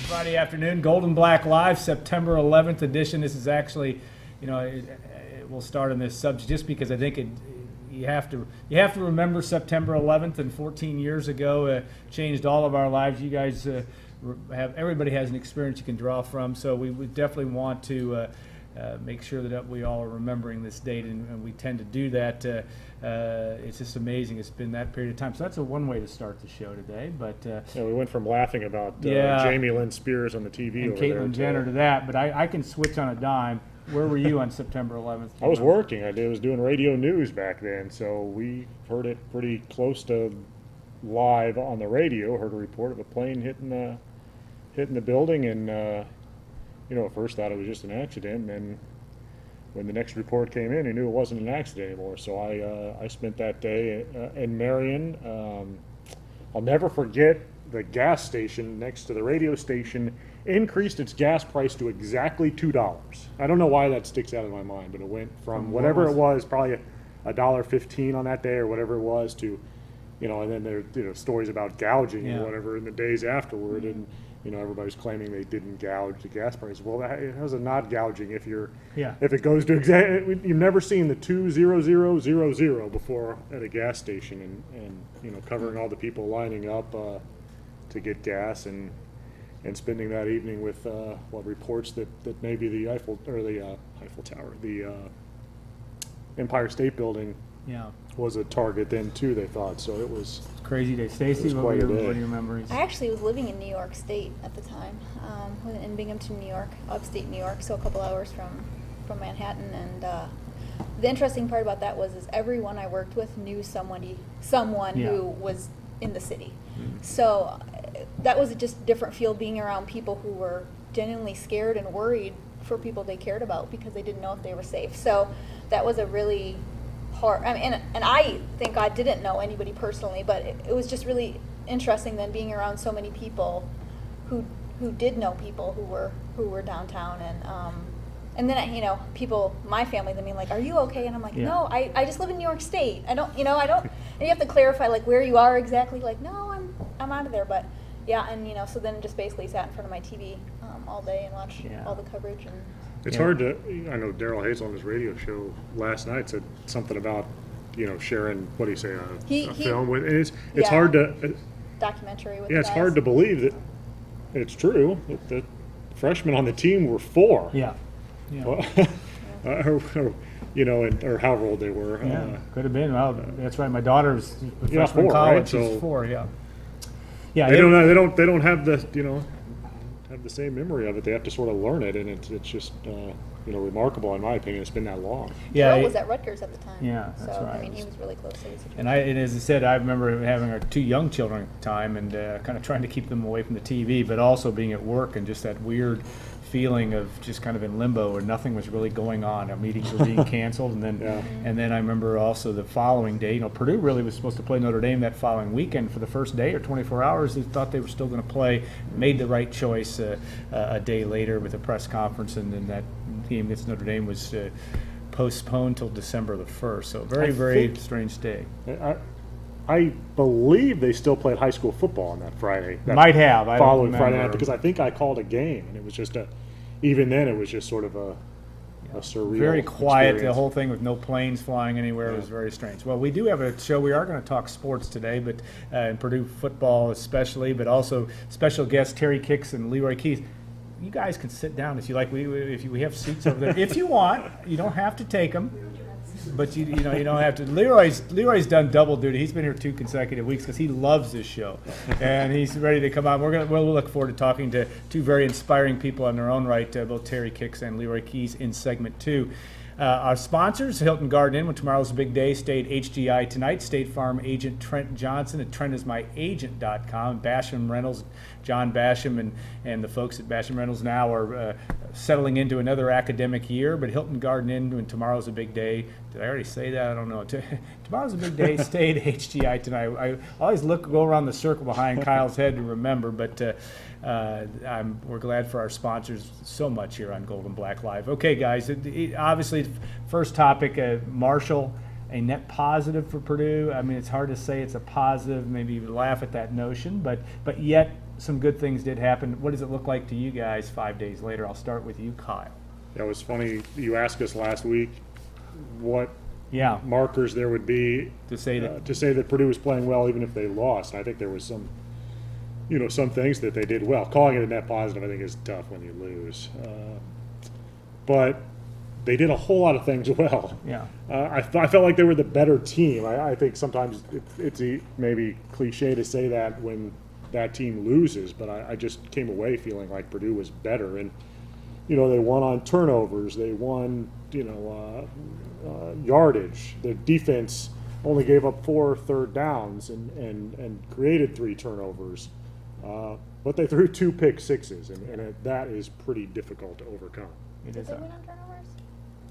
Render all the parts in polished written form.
Friday afternoon, Golden Black Live, September 11th edition. This is actually, we'll start on this subject just because I think you have to remember September 11th, and 14 years ago changed all of our lives. You guys everybody has an experience you can draw from, so we would definitely want to make sure that we all are remembering this date, and we tend to do that. It's just amazing. It's been that period of time. So that's one way to start the show today. But we went from laughing about Jamie Lynn Spears on the TV and over Caitlyn Jenner to that. But I can switch on a dime. Where were you on September 11th? I was working. I was doing radio news back then, so we heard it pretty close to live on the radio. Heard a report of a plane hitting the building, and at first thought it was just an accident, and when the next report came in, I knew it wasn't an accident anymore. So I spent that day in Marion. I'll never forget the gas station next to the radio station increased its gas price to exactly $2. I don't know why that sticks out in my mind, but it went from whatever it was, probably $1.15 on that day or whatever it was, to, and then there stories about gouging or whatever in the days afterward, and everybody's claiming they didn't gouge the gas price. Well, it was a not gouging if it goes to exactly. You've never seen the 20000 before at a gas station, and covering all the people lining up to get gas, and spending that evening with reports that maybe the Eiffel Tower, the Empire State Building, was a target then too. They thought so. It was crazy day. Stacey, what were your memories? I actually was living in New York State at the time, in Binghamton, New York, upstate New York, so a couple hours from Manhattan. And the interesting part about that was everyone I worked with knew someone who was in the city. Mm-hmm. So that was just a different feel, being around people who were genuinely scared and worried for people they cared about because they didn't know if they were safe. So that was a really hard, and I think I didn't know anybody personally, but it was just really interesting then being around so many people who did know people who were downtown, and then people, my family, then being like, "Are you okay?" And I'm like, "No, I just live in New York State. I don't." And you have to clarify like where you are exactly. Like, no, I'm out of there, but yeah, and so then just basically sat in front of my TV all day and watched all the coverage. And it's hard to. I know Daryl Hayes on his radio show last night said something about sharing, what do you say, a film with. And it's hard to documentary with. Yeah, it's hard to believe that it's true that the freshmen on the team were 4. Yeah. Well, or however old they were. Could have been. Well, that's right. My daughter's a freshman 4, in college. Right? She's 4. Yeah. They don't have the have the same memory of it. They have to sort of learn it, and it's just remarkable in my opinion. It's been that long. Yeah, Joe was at Rutgers at the time. Yeah, that's right. I mean, he was really close to the situation. And as I said, I remember having our 2 young children at the time, and kind of trying to keep them away from the TV, but also being at work and just that weird feeling of just kind of in limbo where nothing was really going on. Our meetings were being canceled, and then I remember also the following day, Purdue really was supposed to play Notre Dame that following weekend for the first day or 24 hours. They thought they were still going to play, made the right choice a day later with a press conference, and then that game against Notre Dame was postponed till December the 1st. So very strange day. I believe they still played high school football on that Friday. Might have. Following Friday night, because I think I called a game, and it was just even then it was just sort of a surreal very quiet experience. The whole thing with no planes flying anywhere was very strange. Well, we do have a show. We are going to talk sports today, but in Purdue football especially, but also special guests Terry Kicks and Leroy Keys. You guys can sit down if you like. We have seats over there if you want. You don't have to take them. But you don't have to. Leroy's done double duty. He's been here 2 consecutive weeks because he loves this show, and he's ready to come on. We'll look forward to talking to 2 very inspiring people in their own right, both Terry Kicks and Leroy Keys in segment 2. Our sponsors, Hilton Garden Inn, when tomorrow's a big day, stay at HGI tonight. State Farm agent Trent Johnson at TrentIsMyAgent.com. Basham Rentals, John Basham and the folks at Basham Rentals now are settling into another academic year, but Hilton Garden Inn, when tomorrow's a big day. Did I already say that? I don't know. Tomorrow's a big day. Stay at HGI tonight. I always go around the circle behind Kyle's head to remember, but we're glad for our sponsors so much here on Golden Black Live. Okay, guys, obviously, first topic, Marshall, a net positive for Purdue. I mean, it's hard to say it's a positive. Maybe you laugh at that notion, but yet some good things did happen. What does it look like to you guys 5 days later? I'll start with you, Kyle. That was funny. You asked us last week what Yeah, markers there would be to say that to say that Purdue was playing well even if they lost. I think there was some, some things that they did well. Calling it a net positive, I think, is tough when you lose. But they did a whole lot of things well. yeah. I felt like they were the better team. I think sometimes it's maybe cliche to say that when that team loses, but I just came away feeling like Purdue was better. And, they won on turnovers. They won, yardage. The defense only gave up 4 third downs and created 3 turnovers. But they threw 2 pick sixes, and that is pretty difficult to overcome. Did they win on turnovers?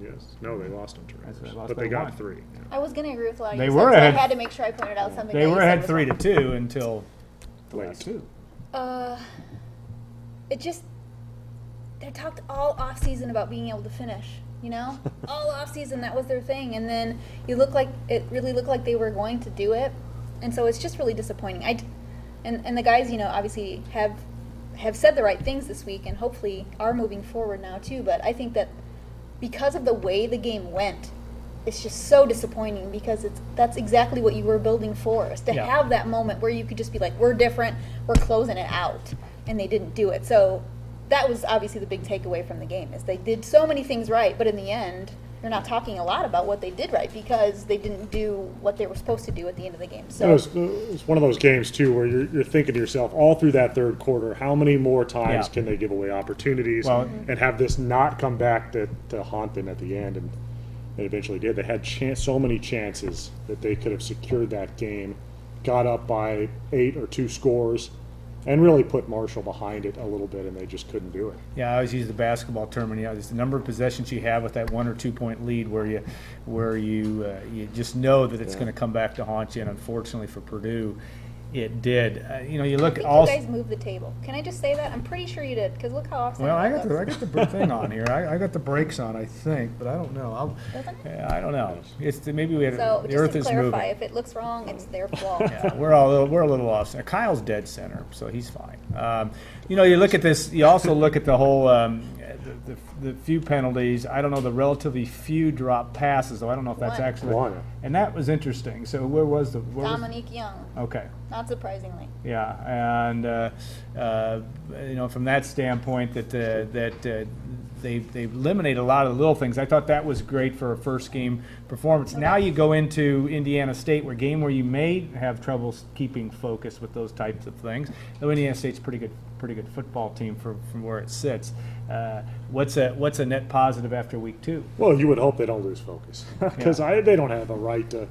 Yes. No, they lost on turnovers. They lost but by they got 1. 3. Yeah. I was going to agree with a lot of They you were said, so I ahead. had to make sure I pointed out something. They that were you said ahead was 3-2 until the Late. last 2. It just, they talked all off season about being able to finish, all off season, that was their thing. And then it really looked like they were going to do it. And so it's just really disappointing. And the guys, obviously have said the right things this week and hopefully are moving forward now too. But I think that because of the way the game went, it's just so disappointing because that's exactly what you were building for, is to have that moment where you could just be like, we're different, we're closing it out. And they didn't do it. So that was obviously the big takeaway from the game, is they did so many things right, but in the end, you're not talking a lot about what they did right because they didn't do what they were supposed to do at the end of the game. So it was one of those games too where you're thinking to yourself all through that third quarter, how many more times can they give away opportunities and have this not come back to haunt them at the end? And they eventually did. They had so many chances that they could have secured that game, got up by 8 or 2 scores, and really put Marshall behind it a little bit, and they just couldn't do it. Yeah, I always use the basketball term, and it's the number of possessions you have with that 1 or 2 point lead where you just know that it's going to come back to haunt you. And unfortunately for Purdue, it did. You look. I think you guys moved the table. Can I just say that? I'm pretty sure you did, because look how often. Well, I got the thing on here. I got the brakes on, I think, but I don't know. I don't know. Maybe we had So the earth just to is clarify, moving. if it looks wrong, it's their fault. Yeah, we're a little off center. Kyle's dead center, so he's fine. You look at this. You also look at the whole the few penalties. I don't know, the relatively few drop passes, though. I don't know if that's One. actually One. And that was interesting. So where was Dominique Young, Okay. not surprisingly. Yeah, and from that standpoint, that they eliminate a lot of the little things. I thought that was great for a first game performance. Okay. Now you go into Indiana State, where you may have trouble keeping focus with those types of things. Though Indiana State's pretty good football team from where it sits. What's a net positive after week 2? Well, you would hope they don't lose focus because they don't have a right to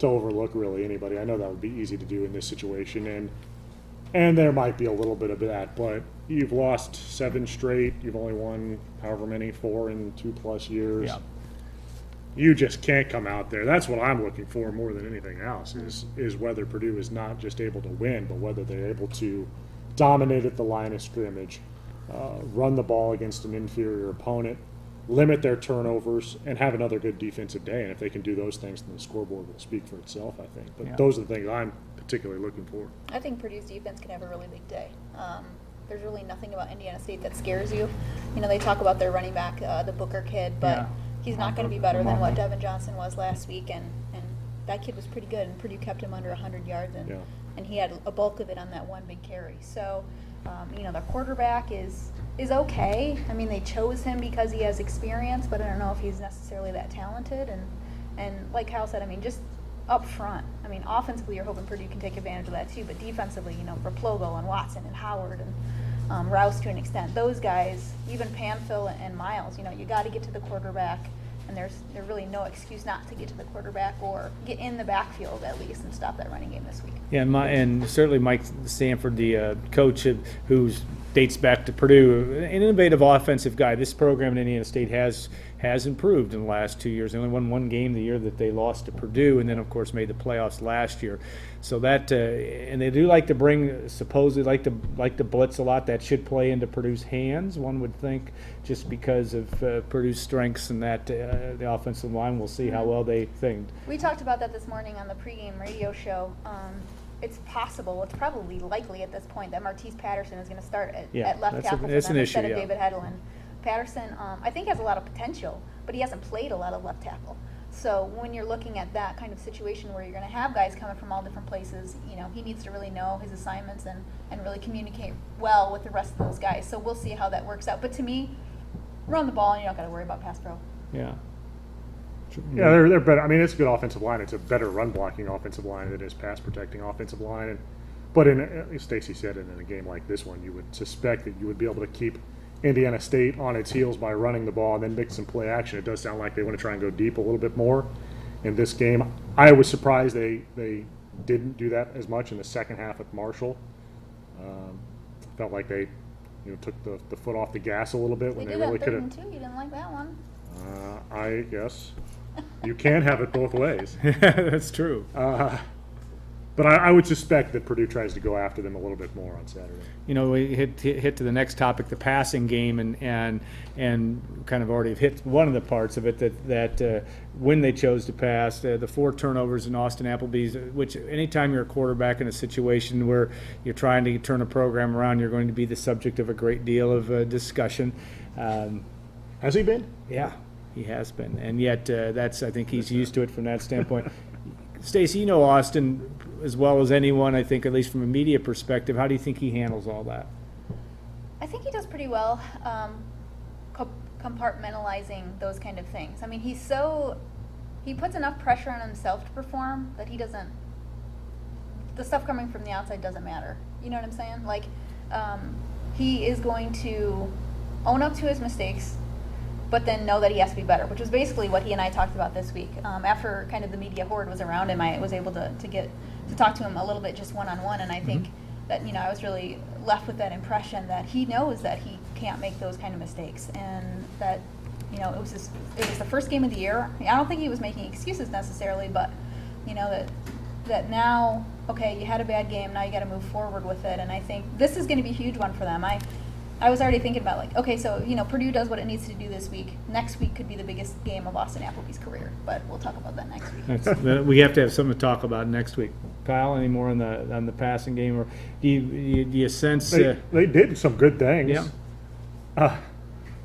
overlook really anybody. I know that would be easy to do in this situation, and there might be a little bit of that, but you've lost 7 straight. You've only won however many, 4 in 2+ years. Yeah. You just can't come out there. That's what I'm looking for more than anything else is whether Purdue is not just able to win, but whether they're able to dominate at the line of scrimmage, run the ball against an inferior opponent, limit their turnovers, and have another good defensive day. And if they can do those things, then the scoreboard will speak for itself, I think. But those are the things I'm particularly looking for. I think Purdue's defense can have a really big day. There's really nothing about Indiana State that scares you. They talk about their running back, the Booker kid, but he's not going to be better than what Devin Johnson was last week. And that kid was pretty good, and Purdue kept him under 100 yards, and he had a bulk of it on that one big carry. So, their quarterback is okay. I mean, they chose him because he has experience, but I don't know if he's necessarily that talented. And like Kyle said, I mean, just up front, I mean, offensively, you're hoping Purdue can take advantage of that too, but defensively, for Plogo and Watson and Howard and Rouse to an extent, those guys, even Panfill and Miles, you got to get to the quarterback. And there's really no excuse not to get to the quarterback or get in the backfield at least and stop that running game this week. Yeah, and certainly Mike Sanford, the coach who dates back to Purdue, an innovative offensive guy. This program in Indiana State has improved in the last 2 years. They only won 1 game the year that they lost to Purdue, and then of course made the playoffs last year. So that and they do like to supposedly like to blitz a lot. That should play into Purdue's hands, one would think, just because of Purdue's strengths and that the offensive line. We'll see how well they think. We talked about that this morning on the pregame radio show. it's possible, it's probably likely at this point that Martese Patterson is going to start Yeah, at left that's tackle it's for an them issue, instead of yeah. David Hedlund. Patterson, I think, has a lot of potential, but he hasn't played a lot of left tackle. So when you're looking at that kind of situation where you're going to have guys coming from all different places, you know, he needs to really know his assignments and really communicate well with the rest of those guys. So we'll see how that works out. But to me, run the ball and you don't got to worry about pass pro. Yeah. Yeah, they're better. I mean, it's a good offensive line. It's a better run blocking offensive line than it is pass protecting offensive line. But as Stacy said, in a game like this one, you would suspect that you would be able to keep Indiana State on its heels by running the ball and then mix some play action. It does sound like they want to try and go deep a little bit more in this game. I was surprised they didn't do that as much in the second half with Marshall. Felt like they took the foot off the gas a little bit when they really could have. Too. You didn't like that one. I guess you can have it both ways. That's true. But I would suspect that Purdue tries to go after them a little bit more on Saturday. You know, we hit to the next topic, the passing game, and kind of already hit one of the parts of it that when they chose to pass, the 4 turnovers in Austin Applebee's, which anytime you're a quarterback in a situation where you're trying to turn a program around, you're going to be the subject of a great deal of discussion. Has he been? Yeah, he has been, and yet I think he's used to it from that standpoint. Stacey, you know Austin as well as anyone, I think, at least from a media perspective. How do you think he handles all that? I think he does pretty well compartmentalizing those kind of things. I mean, he puts enough pressure on himself to perform that he doesn't, the stuff coming from the outside doesn't matter. You know what I'm saying? Like, he is going to own up to his mistakes, but then know that he has to be better, which was basically what he and I talked about this week. After kind of the media horde was around him, I was able to talk to him a little bit just one-on-one, and I think that, I was really left with that impression that he knows that he can't make those kind of mistakes, and that, it was the first game of the year. I don't think he was making excuses necessarily, but, that now, okay, you had a bad game, now you got to move forward with it, and I think this is going to be a huge one for them. I was already thinking about, like, okay, so, Purdue does what it needs to do this week. Next week could be the biggest game of Austin Applebee's career, but we'll talk about that next week. We have to have something to talk about next week. Kyle, any more on the passing game, or do you sense they did some good things? Yeah.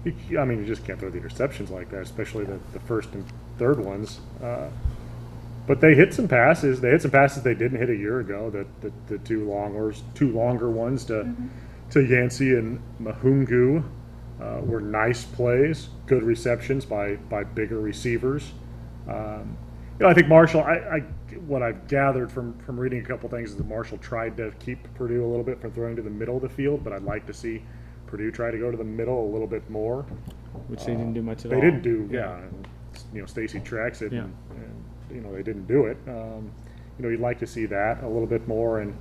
You just can't throw the interceptions like that, especially the first and third ones. But they hit some passes. They hit some passes they didn't hit a year ago. The two longer ones to Yancey and Mahungu were nice plays, good receptions by bigger receivers. I think Marshall, what I've gathered from reading a couple things is that Marshall tried to keep Purdue a little bit from throwing to the middle of the field, but I'd like to see Purdue try to go to the middle a little bit more. Which they didn't do much at all. They didn't do, and, Stacy tracks it, and they didn't do it. You'd like to see that a little bit more, and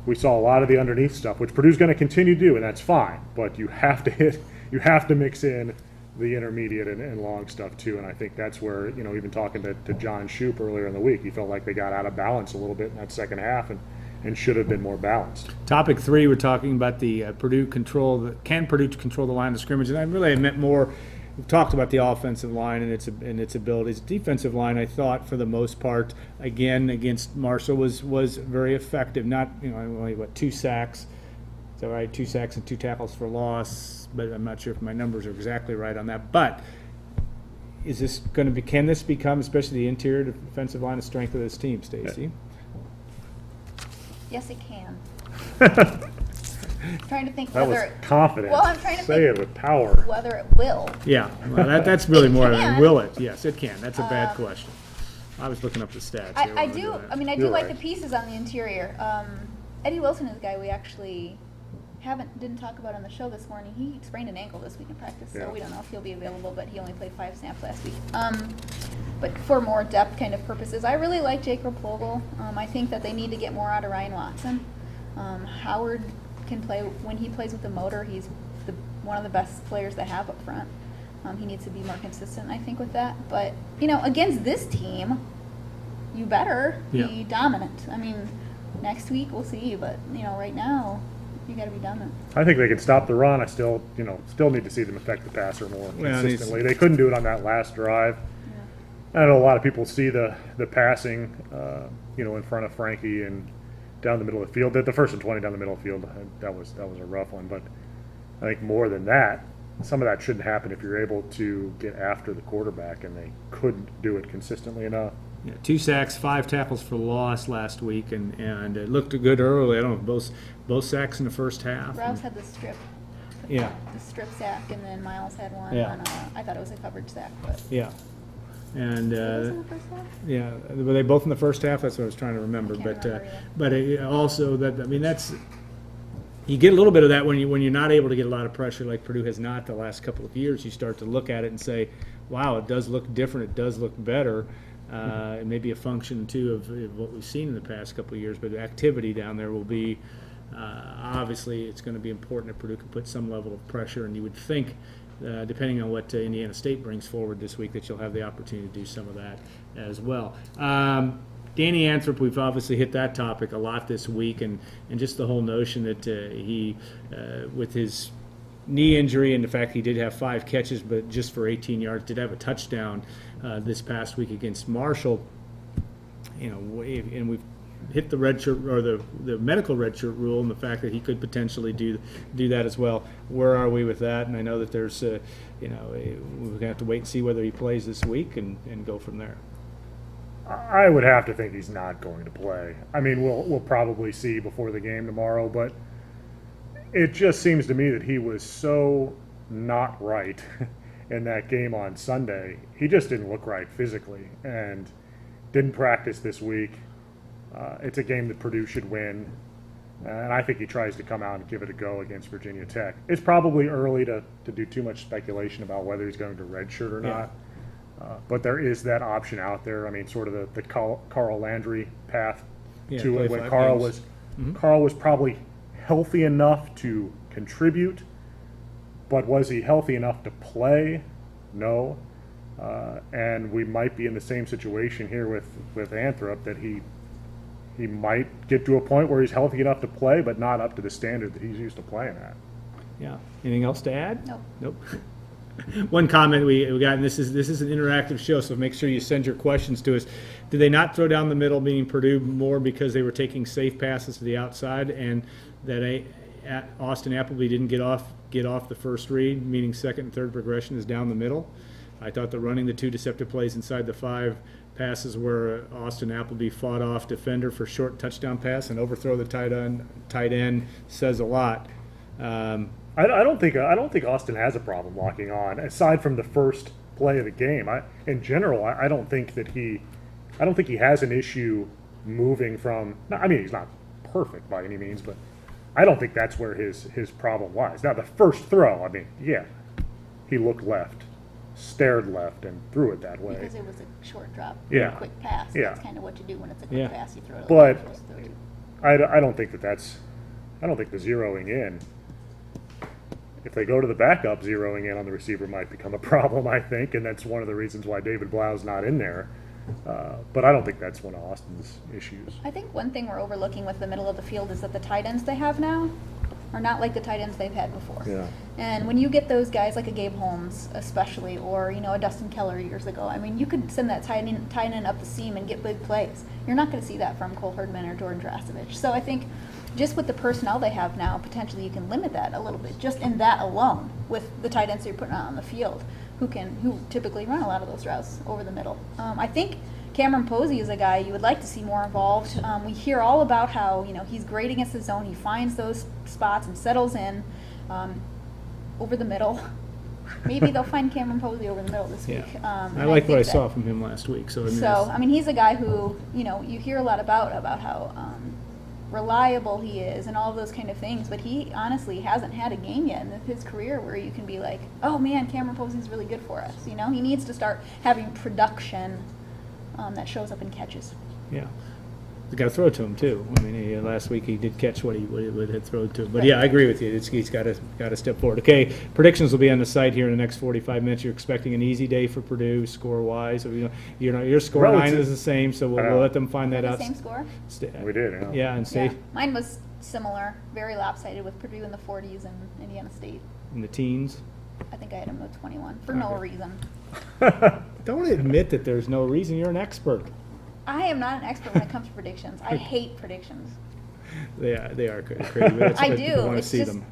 we saw a lot of the underneath stuff, which Purdue's going to continue to do, and that's fine. But you have to mix in the intermediate and long stuff too. And I think that's where, even talking to John Shoup earlier in the week, he felt like they got out of balance a little bit in that second half and should have been more balanced. Topic 3, we're talking about the Purdue control. Can Purdue control the line of scrimmage? And I meant more. We've talked about the offensive line and its abilities. Defensive line, I thought, for the most part, again against Marshall, was very effective. Not only 2 sacks. Is that right? 2 sacks and 2 tackles for loss. But I'm not sure if my numbers are exactly right on that. But is this going to be? Can this become, especially the interior defensive line, a strength of this team, Stacey? Yes, it can. I'm trying to think that whether was confident. Well, I'm trying to say think it with power. whether it will. Yeah, well, that's really more can. than will it. Yes, it can. That's a bad question. I was looking up the stats. Here I do. I mean, I do You're like right. the pieces on the interior. Eddie Wilson is a guy we actually didn't talk about on the show this morning. He sprained an ankle this week in practice, so we don't know if he'll be available. But he only played 5 snaps last week. But for more depth kind of purposes, I really like Jacob Plogle. I think that they need to get more out of Ryan Watson. Howard can play when he plays with the motor. He's one of the best players they have up front. He needs to be more consistent, I think, with that. But against this team, you better be dominant. I mean, next week we'll see, but right now you got to be dominant. I think they can stop the run. I still need to see them affect the passer more consistently. They couldn't do it on that last drive. I know a lot of people see the passing, in front of Frankie and down the middle of the field. The first and 20 down the middle of the field, that was a rough one. But I think more than that, some of that shouldn't happen if you're able to get after the quarterback, and they couldn't do it consistently enough. Yeah, 2 sacks, 5 tackles for loss last week, and it looked good early. I don't know, both sacks in the first half. Rouse had the strip. Yeah. The strip sack, and then Miles had one. Yeah. On I thought it was a coverage sack, but. Yeah. And Was it in the first half? yeah, were they both in the first half? That's what I was trying to remember. I can't remember But also that, I mean, that's, you get a little bit of that when you're not able to get a lot of pressure like Purdue has not the last couple of years. You start to look at it and say, wow, it does look different. It does look better. It may be a function too of what we've seen in the past couple of years, but activity down there will be obviously it's going to be important that Purdue can put some level of pressure, and you would think depending on what Indiana State brings forward this week, that you'll have the opportunity to do some of that as well. Danny Anthrop, we've obviously hit that topic a lot this week, and just the whole notion that he, with his knee injury and the fact he did have 5 catches, but just for 18 yards, did have a touchdown this past week against Marshall. You know, and we've hit the red shirt or the medical red shirt rule, and the fact that he could potentially do that as well. Where are we with that? And I know that there's, we're going to have to wait and see whether he plays this week and go from there. I would have to think he's not going to play. I mean, we'll probably see before the game tomorrow, but it just seems to me that he was so not right in that game on Sunday. He just didn't look right physically and didn't practice this week. It's a game that Purdue should win, and I think he tries to come out and give it a go against Virginia Tech. It's probably early to do too much speculation about whether he's going to redshirt or not, but there is that option out there. I mean, sort of the Carl Landry path to it, when Carl was probably healthy enough to contribute, but was he healthy enough to play? No. And we might be in the same situation here with Anthrop, that he might get to a point where he's healthy enough to play, but not up to the standard that he's used to playing at. Yeah. Anything else to add? Nope. One comment we got, and this is an interactive show, so make sure you send your questions to us. Did they not throw down the middle, meaning Purdue, more because they were taking safe passes to the outside, and that Austin Appleby didn't get off the first read, meaning second and third progression is down the middle? I thought that running the 2 deceptive plays inside the 5 passes where Austin Appleby fought off defender for short touchdown pass and overthrow the tight end says a lot. I don't think Austin has a problem locking on, aside from the first play of the game. In general, I don't think he has an issue moving from. I mean, he's not perfect by any means, but I don't think that's where his problem lies. Now, the first throw, I mean, yeah, he looked left, stared left, and threw it that way. Because it was a short drop, quick pass. Yeah. That's kind of what you do when it's a quick pass. You throw it. But I don't think that's. I don't think the zeroing in. If they go to the backup, zeroing in on the receiver might become a problem, I think, and that's one of the reasons why David Blau's not in there. But I don't think that's one of Austin's issues. I think one thing we're overlooking with the middle of the field is that the tight ends they have now are not like the tight ends they've had before. Yeah. And when you get those guys like a Gabe Holmes, especially, or a Dustin Keller years ago, I mean, you could send that tight end up the seam and get big plays. You're not going to see that from Cole Herdman or Jordan Drasovich. So I think just with the personnel they have now, potentially you can limit that a little bit, just in that alone, with the tight ends you're putting out on the field, who typically run a lot of those routes over the middle. I think Cameron Posey is a guy you would like to see more involved. We hear all about how he's great against the zone. He finds those spots and settles in over the middle. Maybe they'll find Cameron Posey over the middle this week. I like what I saw from him last week. So I mean, he's a guy who you hear a lot about how reliable he is and all of those kind of things, but he honestly hasn't had a game yet in his career where you can be like, oh man, Cameron Posey's really good for us. He needs to start having production that shows up in catches. Yeah. They got to throw to him too. I mean, last week he did catch what he had thrown to him. But yeah, I agree with you. He's got to step forward. Okay, predictions will be on the site here in the next 45 minutes. You're expecting an easy day for Purdue score-wise. So, your score line is the same, so we'll let them find that out. Same score? We did. Yeah, and State. Yeah. Mine was similar, very lopsided, with Purdue in the 40s and Indiana State In the teens. I think I had him with 21 for no reason. Don't admit that there's no reason. You're an expert. I am not an expert when it comes to predictions. I hate predictions. They are crazy. But that's I what do. people want to It's see just- them.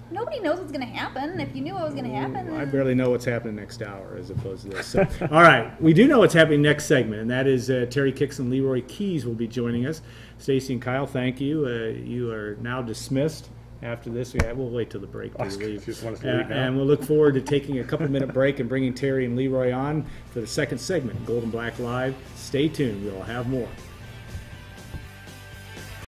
Nobody knows what's going to happen. If you knew what was going to happen, I then- barely know what's happening next hour as opposed to this. So, all right, we do know what's happening next segment, and that is Terry Kicks and Leroy Keys will be joining us. Stacy and Kyle, thank you. You are now dismissed. After this, we'll wait till the break to leave. Just want us to leave now? And we'll look forward to taking a couple-minute break and bringing Terry and Leroy on for the second segment, Gold and Black Live. Stay tuned. We'll have more.